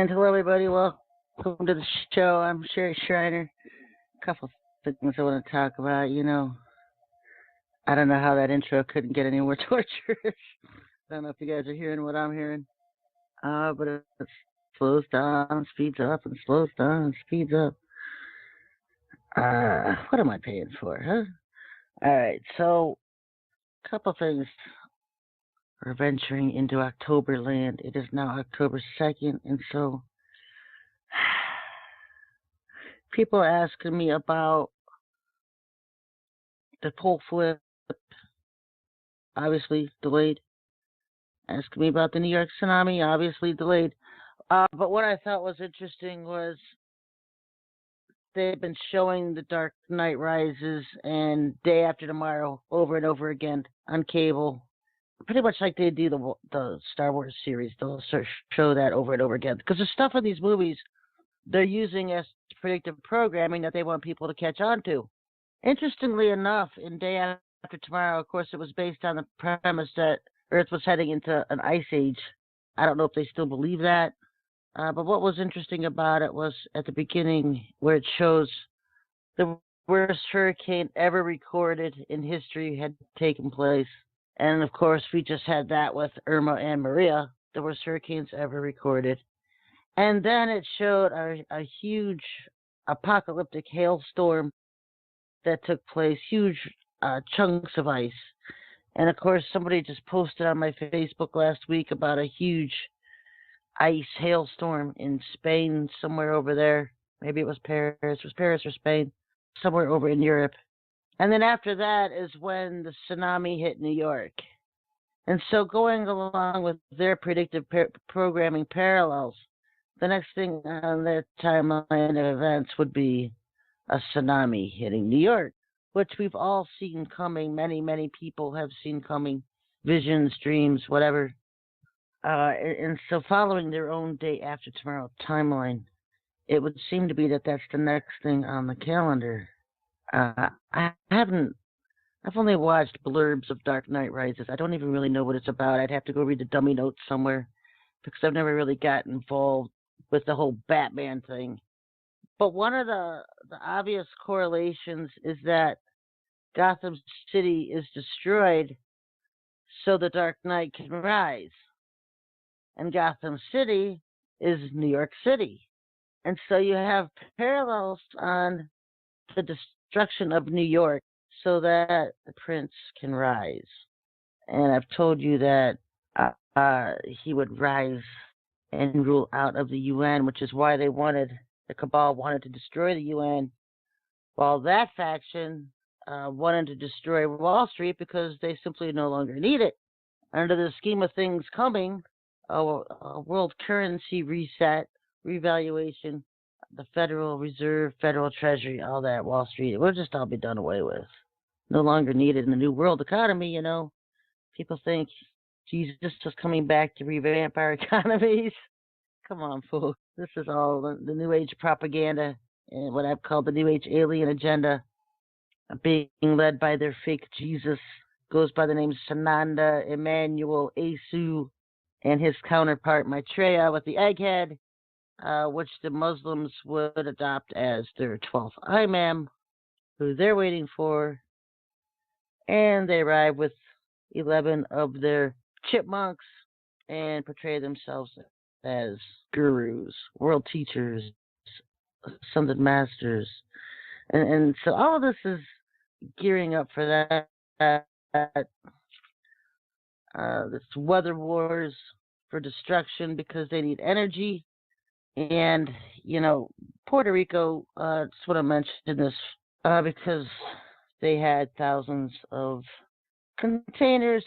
And hello, everybody. Welcome to the show. I'm Sherry Schreiner. A couple of things I want to talk about. I don't know how that intro couldn't get any more torturous. I don't know if you guys are hearing what I'm hearing. But it slows down, speeds up, and slows down and speeds up. What am I paying for, huh? All right, so a couple things. We're venturing into October land. It is now October 2nd, and so people are asking me about the pole flip, obviously delayed. Asking me about the New York tsunami, obviously delayed. But what I thought was interesting was they've been showing The Dark Knight Rises and Day After Tomorrow over and over again on cable. Pretty much like they do the Star Wars series. They'll show that over and over again. Because the stuff in these movies they're using as predictive programming that they want people to catch on to. Interestingly enough, in Day After Tomorrow, of course, it was based on the premise that Earth was heading into an ice age. I don't know if they still believe that. But what was interesting about it was at the beginning where it shows the worst hurricane ever recorded in history had taken place. And, of course, we just had that with Irma and Maria, the worst hurricanes ever recorded. And then it showed a huge apocalyptic hailstorm that took place, huge chunks of ice. And, of course, somebody just posted on my Facebook last week about a huge ice hailstorm in Spain, somewhere over there. Maybe it was Paris. It was Paris or Spain, somewhere over in Europe. And then after that is when the tsunami hit New York. And so going along with their predictive programming parallels, the next thing on their timeline of events would be a tsunami hitting New York, which we've all seen coming. Many, many people have seen coming. Visions, dreams, whatever. And so following their own Day After Tomorrow timeline, it would seem to be that that's the next thing on the calendar. I've only watched blurbs of Dark Knight Rises. I don't even really know what it's about. I'd have to go read the dummy notes somewhere because I've never really gotten involved with the whole Batman thing. But one of the obvious correlations is that Gotham City is destroyed so the Dark Knight can rise. And Gotham City is New York City. And so you have parallels on the destruction of New York so that the prince can rise. And I've told you that he would rise and rule out of the UN, which is why the cabal wanted to destroy the UN, while that faction wanted to destroy Wall Street because they simply no longer need it. Under the scheme of things coming, a world currency reset, revaluation, the Federal Reserve, Federal Treasury, all that, Wall Street, it will just all be done away with. No longer needed in the new world economy, People think Jesus is coming back to revamp our economies. Come on, folks. This is all the New Age propaganda and what I've called the New Age alien agenda, being led by their fake Jesus. Goes by the name Sananda Emmanuel Asu, and his counterpart Maitreya with the egghead, which the Muslims would adopt as their 12th Imam, who they're waiting for. And they arrive with 11 of their chipmunks and portray themselves as gurus, world teachers, ascended masters. And so all of this is gearing up for that. This weather wars for destruction because they need energy. And, Puerto Rico, just want to mention this because they had thousands of containers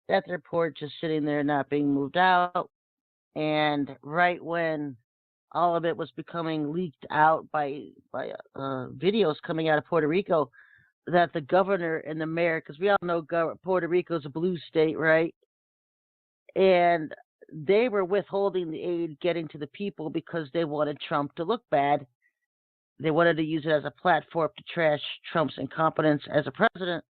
at their port just sitting there not being moved out. And right when all of it was becoming leaked out by videos coming out of Puerto Rico, that the governor and the mayor, because we all know Puerto Rico's a blue state, right? And they were withholding the aid getting to the people because they wanted Trump to look bad. They wanted to use it as a platform to trash Trump's incompetence as a president.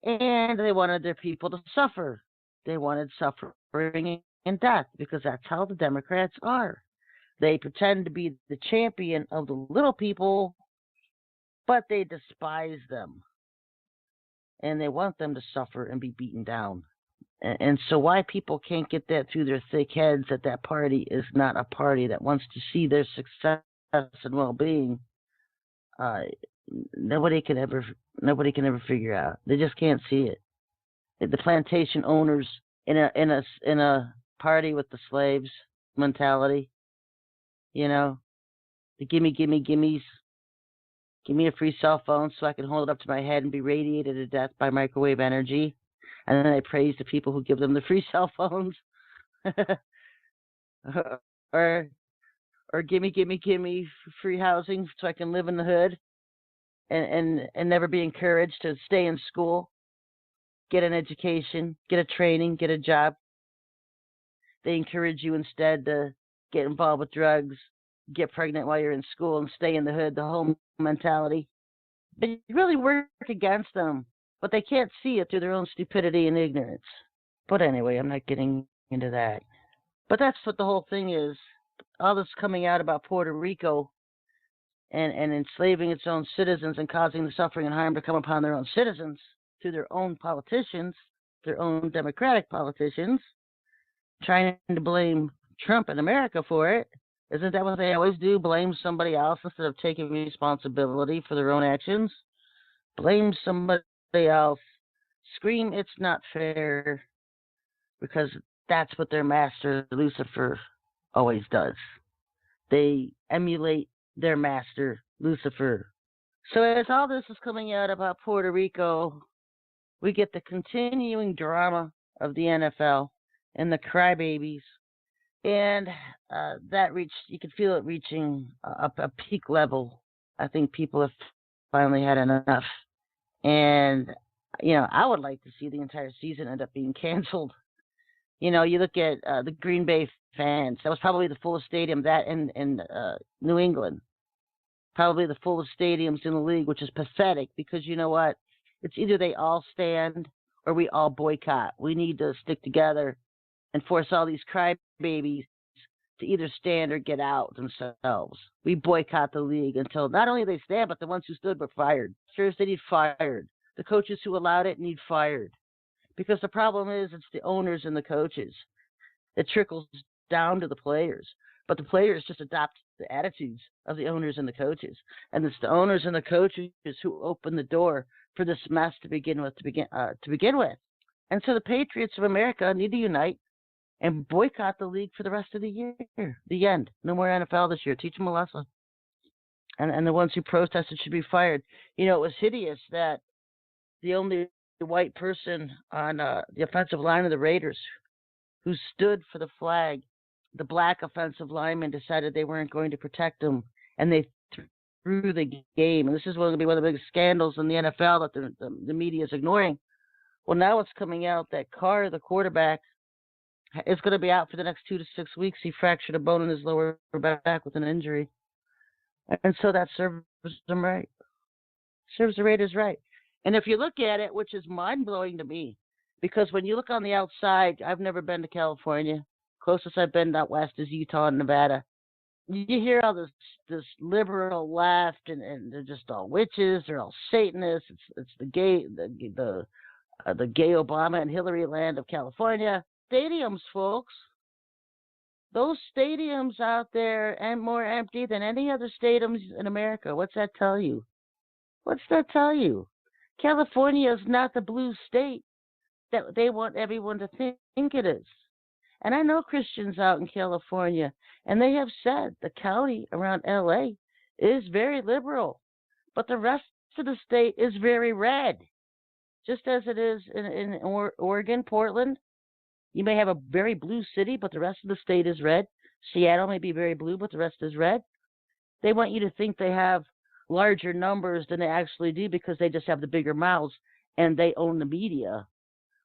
And they wanted their people to suffer. They wanted suffering and death because that's how the Democrats are. They pretend to be the champion of the little people, but they despise them. And they want them to suffer and be beaten down. And so why people can't get that through their thick heads that that party is not a party that wants to see their success and well-being, nobody can ever figure out. They just can't see it. The plantation owners in a party with the slaves mentality, the gimmies. Give me a free cell phone so I can hold it up to my head and be radiated to death by microwave energy. And then they praise the people who give them the free cell phones. or gimme free housing so I can live in the hood and never be encouraged to stay in school, get an education, get a training, get a job. They encourage you instead to get involved with drugs, get pregnant while you're in school, and stay in the hood, the whole mentality. They really work against them, but they can't see it through their own stupidity and ignorance. But anyway, I'm not getting into that. But that's what the whole thing is. All this coming out about Puerto Rico and enslaving its own citizens and causing the suffering and harm to come upon their own citizens through their own politicians, their own Democratic politicians, trying to blame Trump and America for it. Isn't that what they always do? Blame somebody else instead of taking responsibility for their own actions? Blame somebody else. Scream, it's not fair, because that's what their master, Lucifer, always does. They emulate their master, Lucifer. So as all this is coming out about Puerto Rico, we get the continuing drama of the NFL and the crybabies. And that reached, you could feel it reaching a peak level. I think people have finally had enough. And, I would like to see the entire season end up being canceled. You look at the Green Bay fans. That was probably the fullest stadium, that in New England. Probably the fullest stadiums in the league, which is pathetic because you know what? It's either they all stand or we all boycott. We need to stick together and force all these crybabies to either stand or get out themselves. We boycott the league until not only they stand, but the ones who stood were fired. Sure, they need fired. The coaches who allowed it need fired. Because the problem is it's the owners and the coaches. It trickles down to the players. But the players just adopt the attitudes of the owners and the coaches. And it's the owners and the coaches who open the door for this mess to begin with. And so the Patriots of America need to unite and boycott the league for the rest of the year. The end. No more NFL this year. Teach them a lesson. And the ones who protested should be fired. It was hideous that the only white person on the offensive line of the Raiders who stood for the flag, the black offensive lineman decided they weren't going to protect him, and they threw the game. And this is going to be one of the biggest scandals in the NFL that the media is ignoring. Well, now it's coming out that Carr, the quarterback, is going to be out for the next 2 to 6 weeks. He fractured a bone in his lower back with an injury. And so that serves them right. Serves the Raiders right. And if you look at it, which is mind-blowing to me, because when you look on the outside, I've never been to California. Closest I've been out west is Utah and Nevada. You hear all this liberal left, and they're just all witches. They're all Satanists. It's the gay Obama and Hillary land of California. Stadiums, folks. Those stadiums out there and more empty than any other stadiums in America. What's that tell you? California is not the blue state that they want everyone to think it is. And I know Christians out in California, and they have said the county around LA is very liberal, but the rest of the state is very red, just as it is in Oregon, Portland. You may have a very blue city, but the rest of the state is red. Seattle may be very blue, but the rest is red. They want you to think they have larger numbers than they actually do because they just have the bigger mouths and they own the media,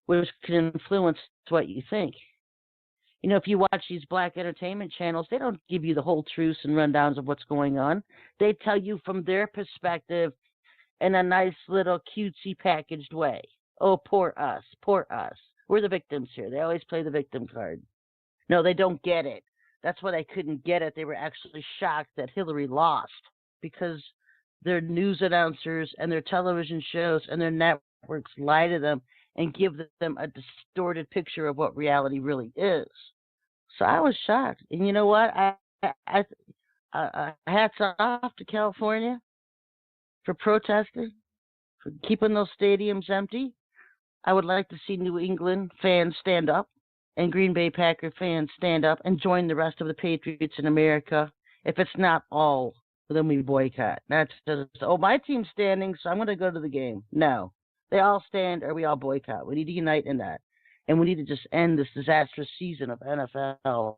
which can influence what you think. If you watch these black entertainment channels, they don't give you the whole truths and rundowns of what's going on. They tell you from their perspective in a nice little cutesy packaged way. Oh, poor us, poor us. We're the victims here. They always play the victim card. No, they don't get it. That's why they couldn't get it. They were actually shocked that Hillary lost because their news announcers and their television shows and their networks lie to them and give them a distorted picture of what reality really is. So I was shocked. And you know what? Hats off to California for protesting, for keeping those stadiums empty. I would like to see New England fans stand up and Green Bay Packer fans stand up and join the rest of the Patriots in America. If it's not all, then we boycott. That's just, oh, my team's standing, so I'm going to go to the game. No. They all stand or we all boycott. We need to unite in that. And we need to just end this disastrous season of NFL.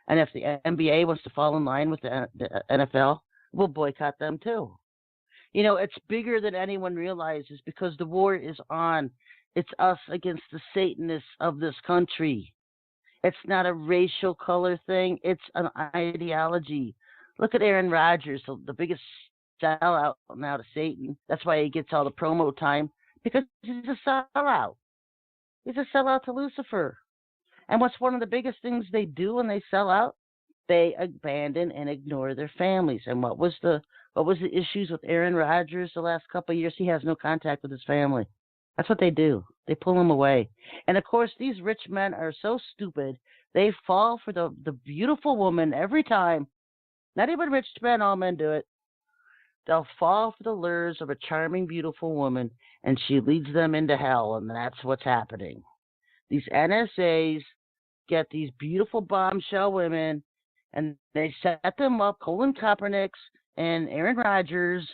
And if the NBA wants to fall in line with the NFL, we'll boycott them too. You know, it's bigger than anyone realizes because the war is on. It's us against the Satanists of this country. It's not a racial color thing. It's an ideology. Look at Aaron Rodgers, the biggest sellout now to Satan. That's why he gets all the promo time, because he's a sellout. He's a sellout to Lucifer. And what's one of the biggest things they do when they sell out? They abandon and ignore their families. And what was the issues with Aaron Rodgers the last couple of years? He has no contact with his family. That's what they do. They pull him away. And, of course, these rich men are so stupid, they fall for the beautiful woman every time. Not even rich men, all men do it. They'll fall for the lures of a charming, beautiful woman, and she leads them into hell, and that's what's happening. These NSAs get these beautiful bombshell women, and they set them up, Colin Kaepernicks and Aaron Rodgers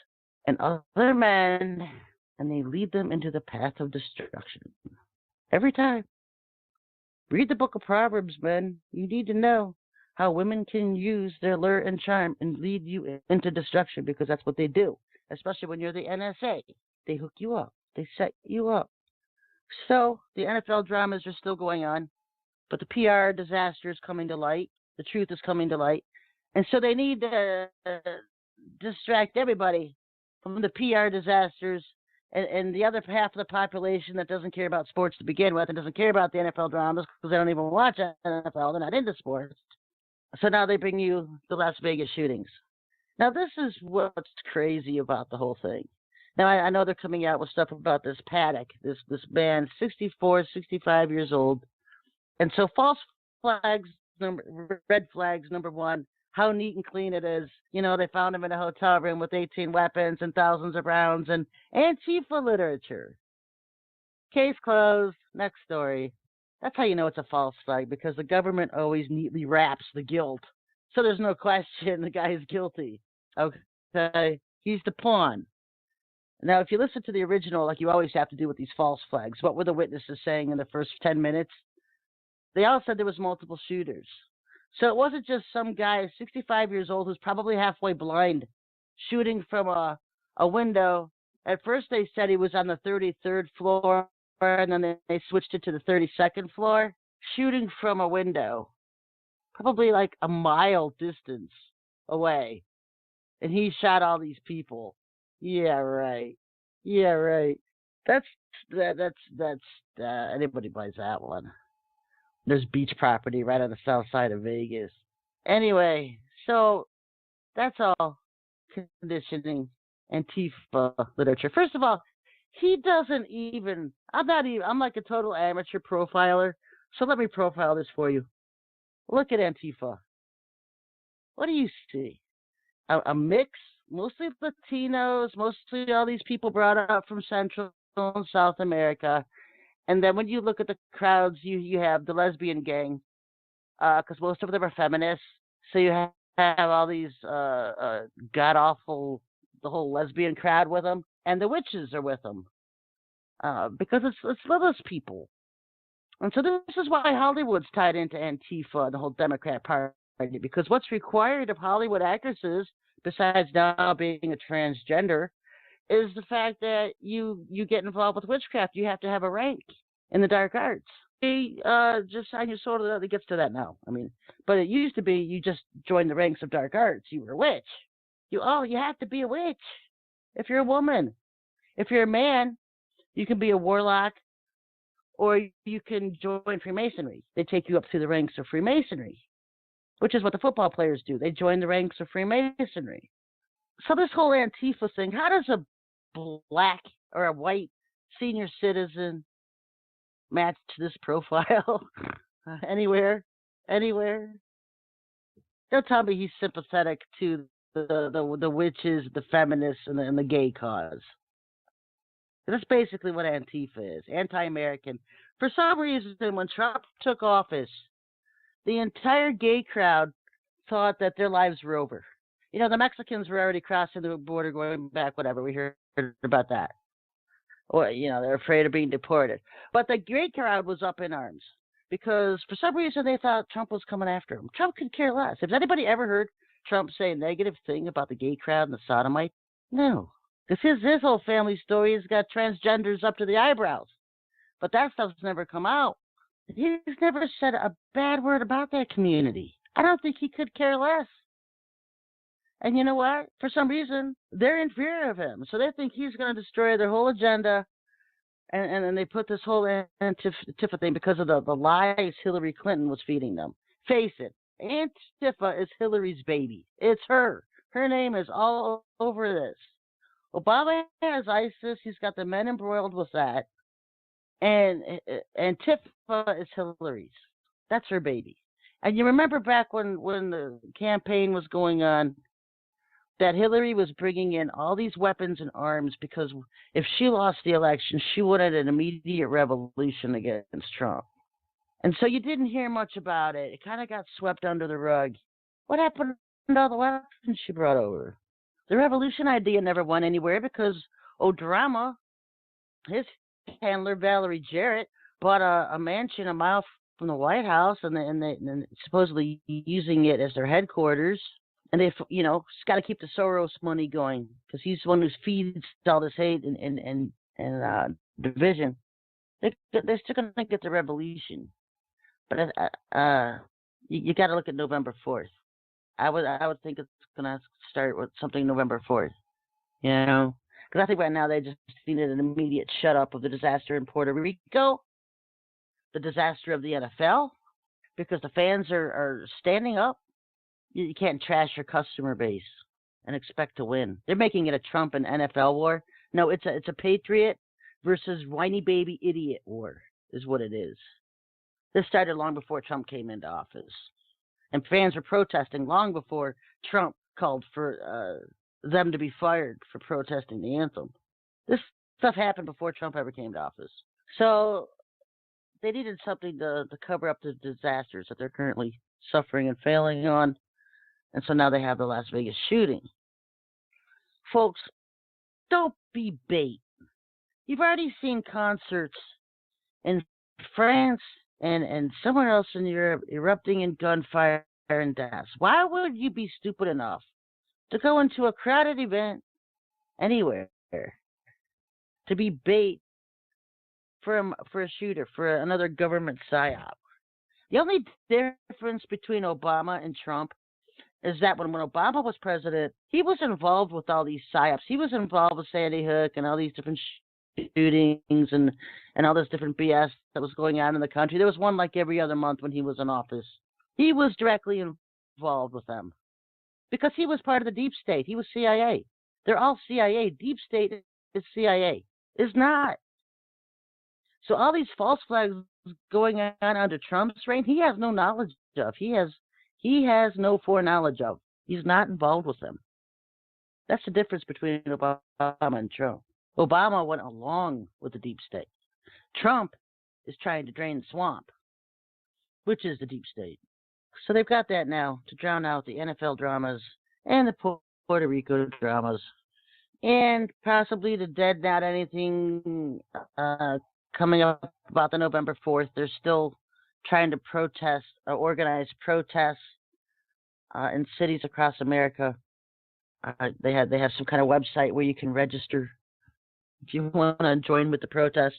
and other men, and they lead them into the path of destruction. Every time. Read the book of Proverbs, men. You need to know how women can use their lure and charm and lead you into destruction, because that's what they do, especially when you're the NSA. They hook you up. They set you up. So the NFL dramas are still going on, but the PR disaster is coming to light. The truth is coming to light. And so they need to distract everybody from the PR disasters and the other half of the population that doesn't care about sports to begin with and doesn't care about the NFL dramas because they don't even watch NFL. They're not into sports. So now they bring you the Las Vegas shootings. Now, this is what's crazy about the whole thing. Now, I know they're coming out with stuff about this Paddock, this man, 64, 65 years old. And so false flags, red flags, number one, how neat and clean it is. You know, they found him in a hotel room with 18 weapons and thousands of rounds and Antifa literature. Case closed. Next story. That's how you know it's a false flag, because the government always neatly wraps the guilt. So there's no question the guy is guilty. Okay? He's the pawn. Now, if you listen to the original, like you always have to do with these false flags, what were the witnesses saying in the first 10 minutes? They all said there was multiple shooters. So it wasn't just some guy, 65 years old, who's probably halfway blind, shooting from a window. At first they said he was on the 33rd floor, and then they switched it to the 32nd floor, shooting from a window, probably like a mile distance away. And he shot all these people. Yeah, right. Yeah, right. That's anybody buys that one. There's beach property right on the south side of Vegas. Anyway, so that's all conditioning Antifa literature. First of all, he doesn't even, I'm like a total amateur profiler. So let me profile this for you. Look at Antifa. What do you see? A mix, mostly Latinos, mostly all these people brought up from Central and South America. And then when you look at the crowds, you have the lesbian gang, because most of them are feminists. So you have all these god-awful, the whole lesbian crowd with them. And the witches are with them, because it's those people. And so this is why Hollywood's tied into Antifa and the whole Democrat Party, because what's required of Hollywood actresses, besides now being a transgender, is the fact that you get involved with witchcraft. You have to have a rank in the dark arts. Just sign your soul to that. It gets to that now. I mean, but it used to be you just joined the ranks of dark arts. You were a witch. You have to be a witch if you're a woman. If you're a man, you can be a warlock, or you can join Freemasonry. They take you up through the ranks of Freemasonry. which is what the football players do. They join the ranks of Freemasonry. So this whole Antifa thing, how does a black or a white senior citizen match this profile? Anywhere? Anywhere? Don't tell me he's sympathetic to the witches, the feminists, and the gay cause. That's basically what Antifa is, anti-American. For some reason, when Trump took office, the entire gay crowd thought that their lives were over. You know, the Mexicans were already crossing the border, going back, whatever. We heard about that. Or, you know, they're afraid of being deported. But the gay crowd was up in arms because for some reason they thought Trump was coming after them. Trump could care less. Has anybody ever heard Trump say a negative thing about the gay crowd and the sodomite? No. Because his whole family story has got transgenders up to the eyebrows. But that stuff's never come out. He's never said a bad word about that community. I don't think he could care less. And you know what? For some reason, they're in fear of him. So they think he's going to destroy their whole agenda. And then they put this whole Antifa thing because of the lies Hillary Clinton was feeding them. Face it, Antifa is Hillary's baby. It's her. Her name is all over this. Obama has ISIS. He's got the men embroiled with that. And Antifa is Hillary's. That's her baby. And you remember back when the campaign was going on, that Hillary was bringing in all these weapons and arms because if she lost the election, she wanted an immediate revolution against Trump. And so you didn't hear much about it. It kind of got swept under the rug. What happened to all the weapons she brought over? The revolution idea never went anywhere because O'Drama, his handler, Valerie Jarrett, bought a mansion a mile from the White House and supposedly using it as their headquarters. And they've, you know, got to keep the Soros money going because he's the one who feeds all this hate and division. They're still going to get the revolution, but you got to look at November 4th. I would think it's going to start with something November 4th. You know, because I think right now they just needed an immediate shut up of the disaster in Puerto Rico, the disaster of the NFL, because the fans are standing up. You can't trash your customer base and expect to win. They're making it a Trump and NFL war. No, it's a patriot versus whiny baby idiot war is what it is. This started long before Trump came into office. And fans were protesting long before Trump called for them to be fired for protesting the anthem. This stuff happened before Trump ever came to office. So they needed something to cover up the disasters that they're currently suffering and failing on. And so now they have the Las Vegas shooting. Folks, don't be bait. You've already seen concerts in France and somewhere else in Europe erupting in gunfire and deaths. Why would you be stupid enough to go into a crowded event anywhere to be bait for a shooter, for another government psyop? The only difference between Obama and Trump is that when Obama was president, he was involved with all these psyops. He was involved with Sandy Hook and all these different shootings and all this different BS that was going on in the country. There was one like every other month when he was in office. He was directly involved with them because he was part of the deep state. He was CIA. They're all CIA. Deep state is CIA. Is not. So all these false flags going on under Trump's reign, he has no knowledge of. He has no foreknowledge of. He's not involved with them. That's the difference between Obama and Trump. Obama went along with the deep state. Trump is trying to drain the swamp, which is the deep state. So they've got that now to drown out the NFL dramas and the Puerto Rico dramas and possibly the dead not anything coming up about the November 4th. They're still trying to protest, organize protests in cities across America. They have some kind of website where you can register if you want to join with the protest.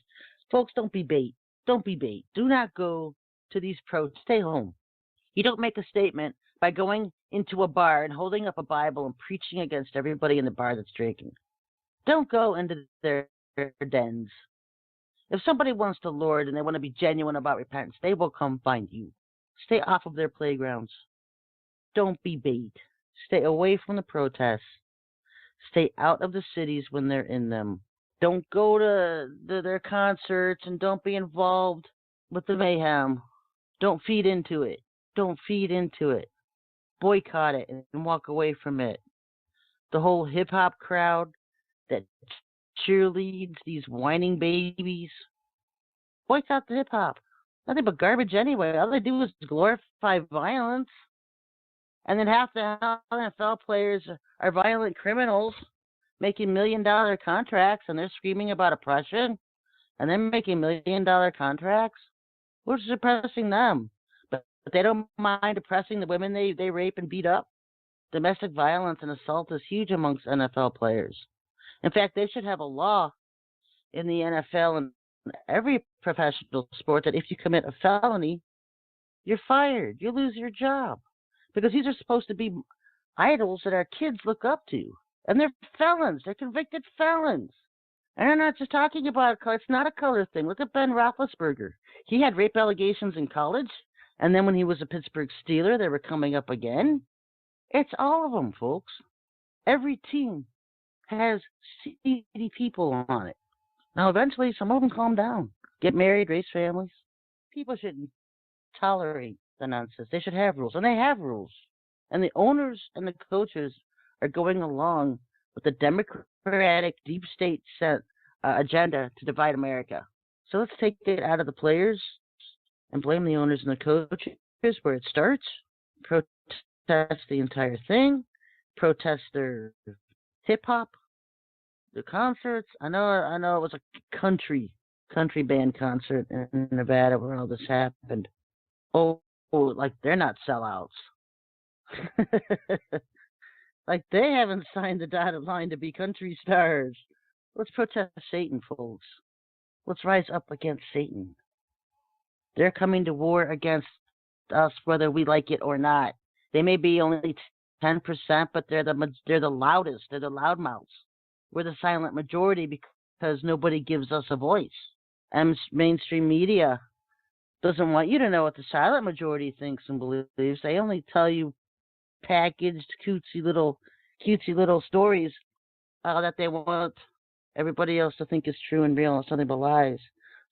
Folks, don't be bait. Don't be bait. Do not go to these protests. Stay home. You don't make a statement by going into a bar and holding up a Bible and preaching against everybody in the bar that's drinking. Don't go into their dens. If somebody wants the Lord and they want to be genuine about repentance, they will come find you. Stay off of their playgrounds. Don't be bait. Stay away from the protests. Stay out of the cities when they're in them. Don't go to their concerts and don't be involved with the mayhem. Don't feed into it. Don't feed into it. Boycott it and walk away from it. The whole hip hop crowd that cheerleads these whining babies. Boycott the hip hop. Nothing but garbage anyway. All they do is glorify violence. And then half the NFL players are violent criminals making $1 million contracts, and they're screaming about oppression, and they're making $1 million contracts. We're suppressing them. But they don't mind oppressing the women they rape and beat up. Domestic violence and assault is huge amongst NFL players. In fact, they should have a law in the NFL and every professional sport that if you commit a felony, you're fired. You lose your job. Because these are supposed to be idols that our kids look up to. And they're felons. They're convicted felons. And I'm not just talking about color. It's not a color thing. Look at Ben Roethlisberger. He had rape allegations in college. And then when he was a Pittsburgh Steeler, they were coming up again. It's all of them, folks. Every team has seedy people on it. Now, eventually, some of them calm down, get married, raise families. People shouldn't tolerate the nonsense. They should have rules, and they have rules. And the owners and the coaches are going along with the Democratic deep state agenda to divide America. So let's take it out of the players and blame the owners and the coaches where it starts. Protest the entire thing. Protest their hip-hop, their concerts. I know it was a country band concert in Nevada where all this happened. Oh, like they're not sellouts. Like they haven't signed the dotted line to be country stars. Let's protest Satan, folks. Let's rise up against Satan. They're coming to war against us whether we like it or not. They may be only 10%, but they're the loudest. They're the loudmouths. We're the silent majority because nobody gives us a voice. And mainstream media doesn't want you to know what the silent majority thinks and believes. They only tell you packaged, cutesy little stories that they want everybody else to think is true and real and something but lies.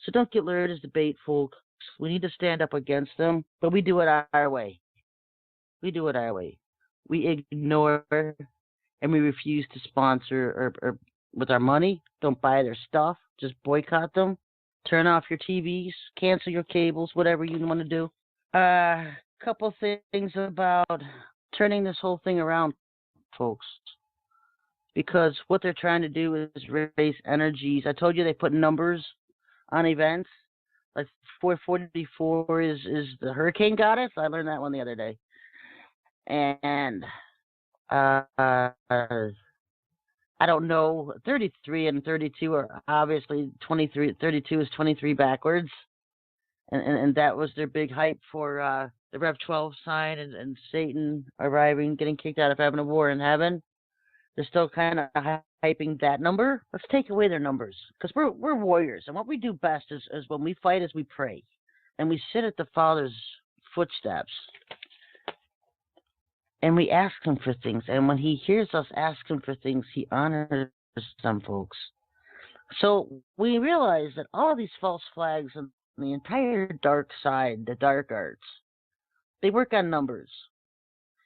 So don't get lured as the bait, folks. We need to stand up against them, but we do it our way. We do it our way. We ignore and we refuse to sponsor or with our money. Don't buy their stuff. Just boycott them. Turn off your TVs. Cancel your cables. Whatever you want to do. Couple things about turning this whole thing around, folks. Because what they're trying to do is raise energies. I told you they put numbers on events. Like 444 is the hurricane goddess. I learned that one the other day. And I don't know. 33 and 32 are obviously 23. 32 is 23 backwards. And that was their big hype for the Rev 12 sign and Satan arriving, getting kicked out of heaven and war in heaven. They're still kind of hyping that number. Let's take away their numbers because we're warriors. And what we do best is when we fight is we pray. And we sit at the Father's footsteps. And we ask him for things. And when he hears us ask him for things, he honors some folks. So we realize that all of these false flags and the entire dark side, the dark arts, they work on numbers.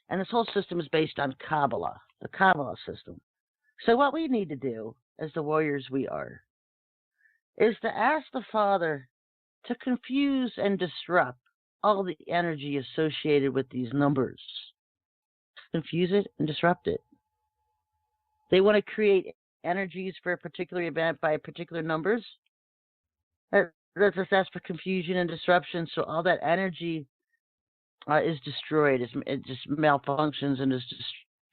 And this whole system is based on Kabbalah, the Kabbalah system. So what we need to do, as the warriors we are, is to ask the Father to confuse and disrupt all the energy associated with these numbers. Confuse it and disrupt it. They want to create energies for a particular event by particular numbers. Let's just ask for confusion and disruption, so all that energy is destroyed. It just malfunctions and is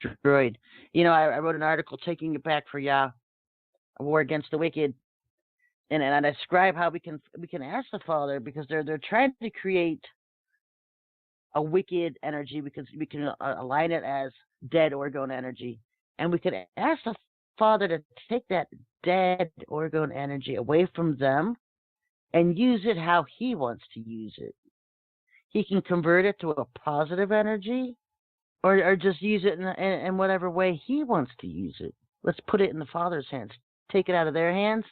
destroyed. You know, I wrote an article, Taking It Back for Yah, a war against the wicked, and I describe how we can ask the Father because they're trying to create a wicked energy. We can align it as dead orgone energy, and we can ask the Father to take that dead orgone energy away from them and use it how he wants to use it. He can convert it to a positive energy, or just use it in whatever way he wants to use it. Let's put it in the Father's hands. Take it out of their hands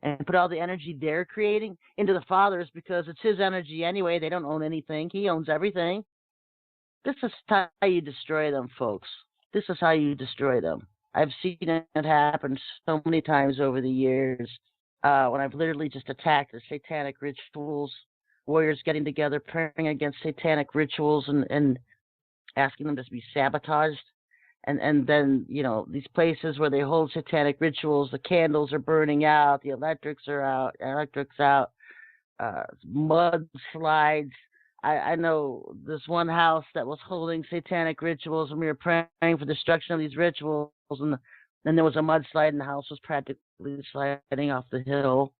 and put all the energy they're creating into the Father's, because it's his energy anyway. They don't own anything. He owns everything. This is how you destroy them, folks. This is how you destroy them. I've seen it happen so many times over the years when I've literally just attacked the satanic rituals, warriors getting together, praying against satanic rituals and asking them to be sabotaged. And then, you know, these places where they hold satanic rituals, the candles are burning out, the electric's out, mudslides. I know this one house that was holding satanic rituals, and we were praying for destruction of these rituals, and then there was a mudslide, and the house was practically sliding off the hill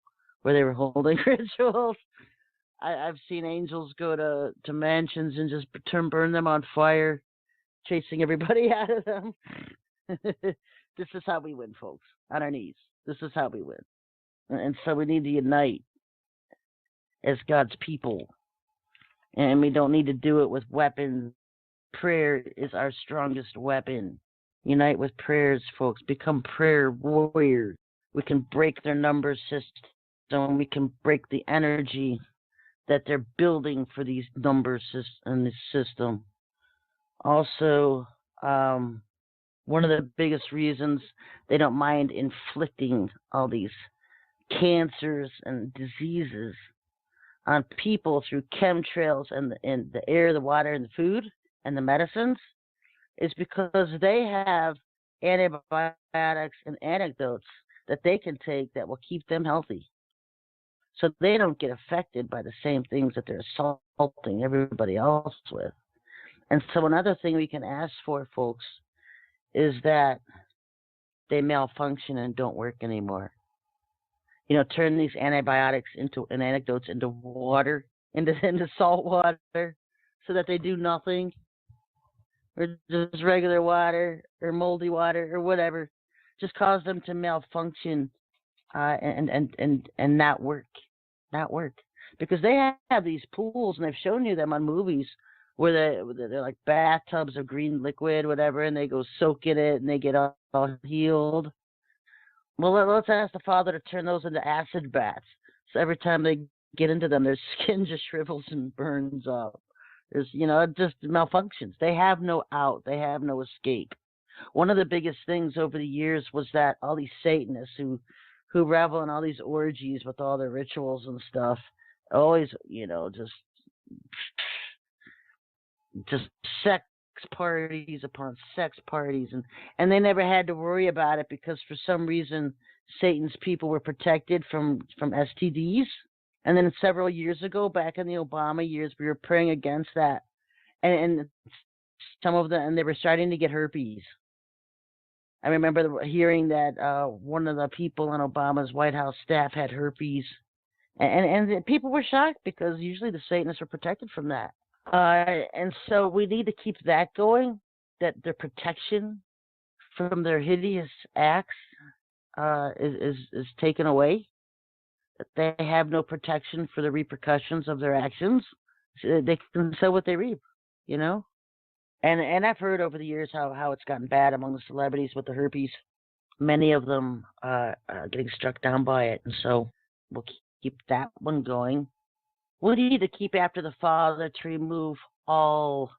where they were holding rituals. I've seen angels go to mansions and just burn them on fire, chasing everybody out of them. This is how we win, folks, on our knees. This is how we win. And so we need to unite as God's people. And we don't need to do it with weapons. Prayer is our strongest weapon. Unite with prayers, folks. Become prayer warriors. We can break their number system. We can break the energy that they're building for these numbers in this system. Also, one of the biggest reasons they don't mind inflicting all these cancers and diseases on people through chemtrails and the air, the water, and the food, and the medicines, is because they have antibiotics and antidotes that they can take that will keep them healthy. So they don't get affected by the same things that they're assaulting everybody else with. And so another thing we can ask for, folks, is that they malfunction and don't work anymore. You know, turn these antibiotics and antidotes into water, into salt water, so that they do nothing, or just regular water, or moldy water, or whatever. Just cause them to malfunction and not work, because they have these pools, and I've shown you them on movies where they're like bathtubs of green liquid, whatever, and they go soak in it and they get all healed. Well, let's ask the Father to turn those into acid baths. So every time they get into them, their skin just shrivels and burns up. There's, you know, it just malfunctions. They have no out. They have no escape. One of the biggest things over the years was that all these Satanists who revel in all these orgies with all their rituals and stuff, always, you know, just sex parties upon sex parties, and they never had to worry about it, because for some reason Satan's people were protected from STDs. And then several years ago, back in the Obama years, we were praying against that, and some of them, and they were starting to get herpes. I remember hearing that one of the people on Obama's White House staff had herpes, and people were shocked, because usually the Satanists were protected from that. And so we need to keep that going, that their protection from their hideous acts is taken away, that they have no protection for the repercussions of their actions. So they can sow what they reap, you know? And I've heard over the years how it's gotten bad among the celebrities with the herpes. Many of them are getting struck down by it, and so we'll keep that one going. We need to keep after the Father to remove all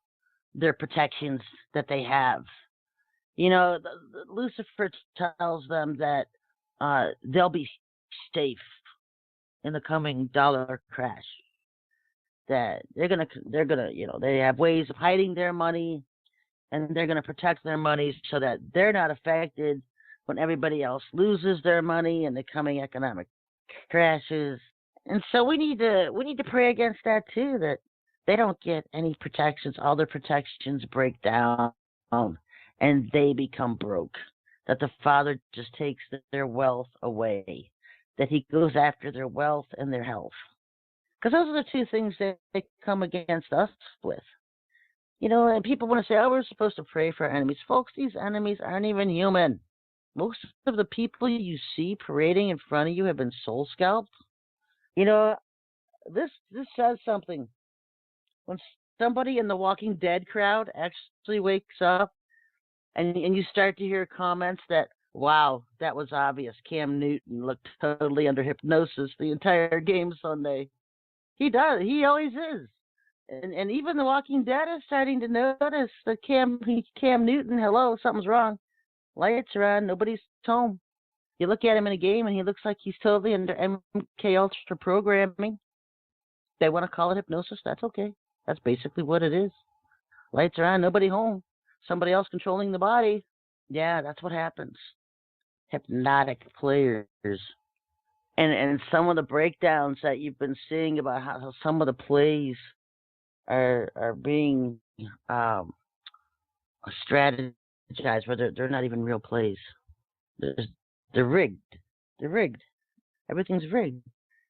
their protections that they have. You know, Lucifer tells them that they'll be safe in the coming dollar crash. That they're gonna, you know, they have ways of hiding their money, and they're gonna protect their money so that they're not affected when everybody else loses their money in the coming economic crashes. And so we need to pray against that too, that they don't get any protections. All their protections break down and they become broke. That the Father just takes their wealth away. That he goes after their wealth and their health. Because those are the two things that they come against us with. You know, and people want to say, oh, we're supposed to pray for our enemies. Folks, these enemies aren't even human. Most of the people you see parading in front of you have been soul scalped. You know, this says something. When somebody in the Walking Dead crowd actually wakes up and you start to hear comments that, wow, that was obvious. Cam Newton looked totally under hypnosis the entire game Sunday. He does. He always is. And even the Walking Dead is starting to notice that Cam Newton, hello, something's wrong. Lights are on. Nobody's home. You look at him in a game, and he looks like he's totally under MK Ultra programming. They want to call it hypnosis. That's okay. That's basically what it is. Lights are on. Nobody home. Somebody else controlling the body. Yeah, that's what happens. Hypnotic players. And some of the breakdowns that you've been seeing about how some of the plays are being strategized, where they're not even real plays. They're rigged. They're rigged. Everything's rigged.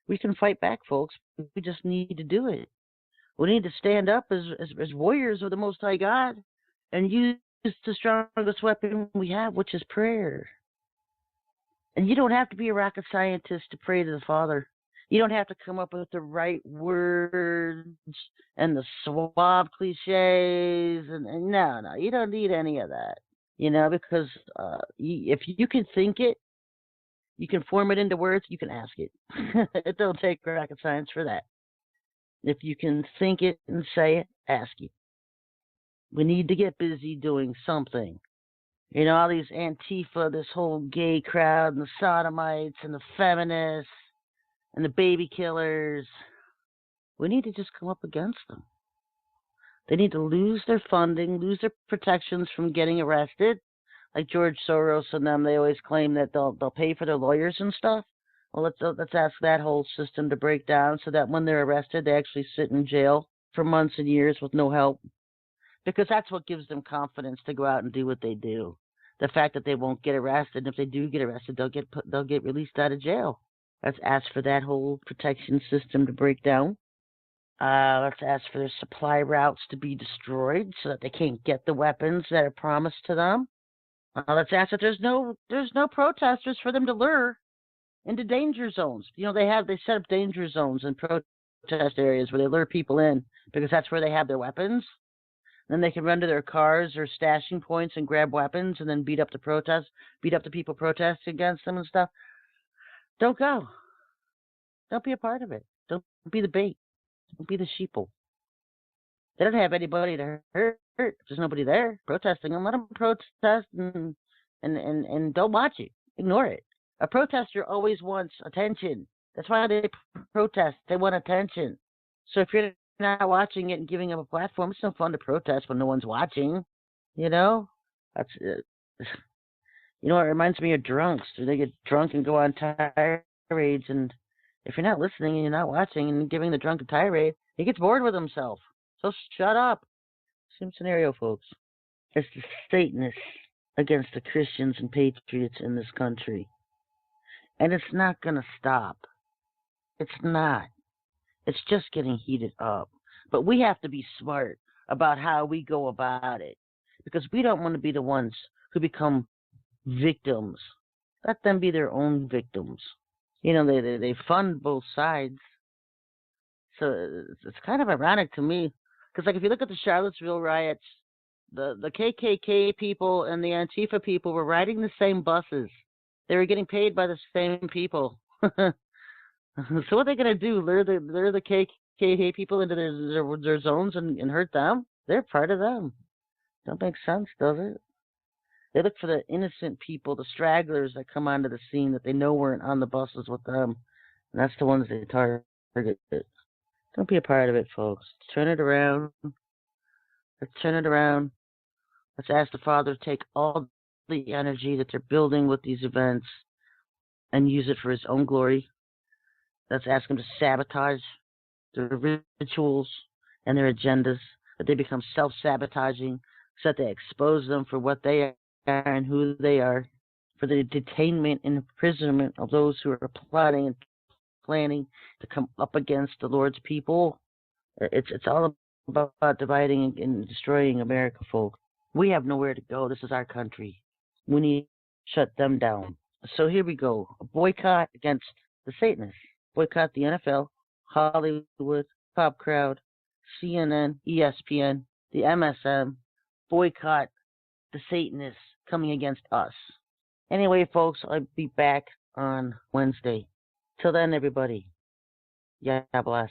We can fight back, folks. We just need to do it. We need to stand up as warriors of the Most High God and use the strongest weapon we have, which is prayer. And you don't have to be a rocket scientist to pray to the Father. You don't have to come up with the right words and the suave cliches. And no, you don't need any of that. Because if you can think it, you can form it into words, you can ask it. It don't take rocket science for that. If you can think it and say it, ask it. We need to get busy doing something. All these Antifa, this whole gay crowd, and the sodomites, and the feminists, and the baby killers. We need to just come up against them. They need to lose their funding, lose their protections from getting arrested. Like George Soros and them, they always claim that they'll pay for their lawyers and stuff. Well, let's ask that whole system to break down so that when they're arrested, they actually sit in jail for months and years with no help. Because that's what gives them confidence to go out and do what they do. The fact that they won't get arrested, and if they do get arrested, they'll get released out of jail. Let's ask for that whole protection system to break down. Let's ask for their supply routes to be destroyed so that they can't get the weapons that are promised to them. Let's ask that there's no protesters for them to lure into danger zones. They set up danger zones in protest areas where they lure people in because that's where they have their weapons. Then they can run to their cars or stashing points and grab weapons and then beat up the people protesting against them and stuff. Don't go. Don't be a part of it. Don't be the bait. Don't be the sheeple. They don't have anybody to hurt. There's nobody there protesting them. Let them protest and don't watch it. Ignore it. A protester always wants attention. That's why they protest. They want attention. So if you're not watching it and giving them a platform, it's no fun to protest when no one's watching. That's it. It reminds me of drunks. They get drunk and go on tirades, and if you're not listening and you're not watching and giving the drunk a tirade, he gets bored with himself. So shut up. Same scenario, folks. It's the Satanists against the Christians and patriots in this country. And it's not going to stop. It's not. It's just getting heated up. But we have to be smart about how we go about it, because we don't want to be the ones who become victims. Let them be their own victims. They fund both sides. So it's kind of ironic to me, because if you look at the Charlottesville riots, the KKK people and the Antifa people were riding the same buses. They were getting paid by the same people. So what are they going to do? Lure the KKK people into their zones and hurt them? They're part of them. Don't make sense, does it? They look for the innocent people, the stragglers that come onto the scene that they know weren't on the buses with them. And that's the ones they target. Don't be a part of it, folks. Turn it around. Let's turn it around. Let's ask the Father to take all the energy that they're building with these events and use it for His own glory. Let's ask Him to sabotage their rituals and their agendas, that they become self-sabotaging, so that they expose them for what they are and who they are, for the detainment and imprisonment of those who are plotting and planning to come up against the Lord's people. It's all about dividing and destroying America, folks. We have nowhere to go. This is our country. We need to shut them down. So here we go. A boycott against the Satanists. Boycott the NFL, Hollywood, pop crowd, CNN, ESPN, the MSM, Boycott, the Satanists coming against us. Anyway, folks, I'll be back on Wednesday. Till then, everybody, yeah, bless.